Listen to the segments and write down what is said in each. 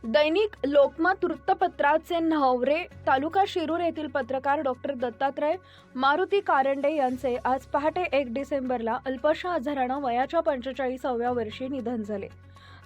दैनिक लोकमत वृत्तपत्राचे न्हावरे तालुका शिरूर येथील पत्रकार डॉक्टर दत्तात्रय मारुती कारंडे यांचे आज पहाटे 1 डिसेंबरला अल्पशा आजारानं वयाच्या 45व्या वर्षी निधन झाले.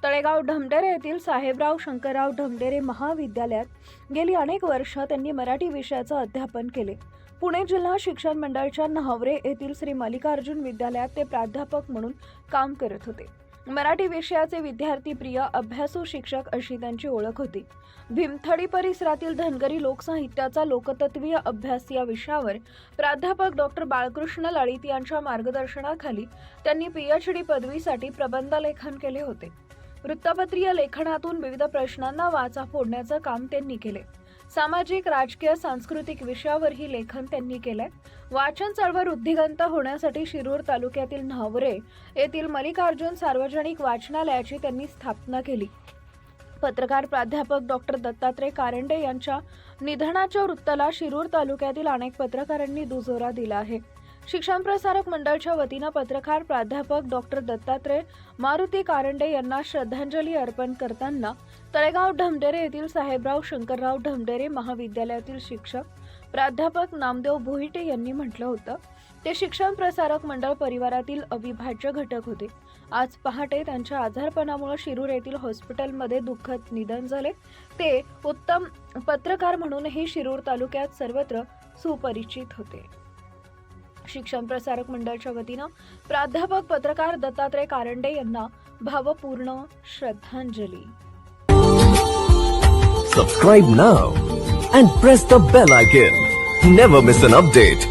तळेगाव ढमढेरे येथील साहेबराव शंकरराव ढमढेरे महाविद्यालयात गेली अनेक वर्ष त्यांनी मराठी विषयाचं अध्यापन केले. पुणे जिल्हा शिक्षण मंडळाच्या न्हावरे येथील श्री मल्लिकार्जुन विद्यालयात ते प्राध्यापक म्हणून काम करत होते. मराठी विषयाचे विद्यार्थी प्रिय अभ्यासू शिक्षक अशी त्यांची ओळख होती. भीमथडी परिसरातील धनगरी लोकसाहित्याचा लोकतत्त्वीय अभ्यास या विषयावर प्राध्यापक डॉक्टर बाळकृष्ण लळित यांच्या मार्गदर्शनाखाली त्यांनी PhD पदवीसाठी प्रबंध लेखन केले होते. वृत्तपत्रीय लेखनातून विविध प्रश्नांना वाचा फोडण्याचं काम त्यांनी केले. सामाजिक, राजकीय, सांस्कृतिक विषयावरही लेखन त्यांनी केलंय. वाचन चळवळ उद्दिगंत होण्यासाठी शिरूर तालुक्यातील न्हावरे येथील मल्लिकार्जुन सार्वजनिक वाचनालयाची त्यांनी स्थापना केली. पत्रकार प्राध्यापक डॉक्टर दत्तात्रय कारंडे यांच्या निधनाच्या वृत्ताला शिरूर तालुक्यातील अनेक पत्रकारांनी दुजोरा दिला आहे. शिक्षण प्रसारक मंडळाच्या वतीनं पत्रकार प्राध्यापक डॉक्टर दत्तात्रय मारुती कारंडे यांना श्रद्धांजली अर्पण करताना तळेगाव ढमढेरे येथील साहेबराव शंकरराव ढमढेरे महाविद्यालयातील शिक्षक प्राध्यापक नामदेव भोईटे यांनी म्हटलं होतं, ते शिक्षण प्रसारक मंडळ परिवारातील अविभाज्य घटक होते. आज पहाटे त्यांच्या आजारपणामुळे शिरूर येथील हॉस्पिटलमध्ये दुःखद निधन झाले. ते उत्तम पत्रकार म्हणूनही शिरूर तालुक्यात सर्वत्र सुपरिचित होते. शिक्षण प्रसारक मंडळाच्या वतीनं प्राध्यापक पत्रकार दत्तात्रय कारंडे यांना भावपूर्ण श्रद्धांजली. Subscribe now and press the bell icon. Never miss an update.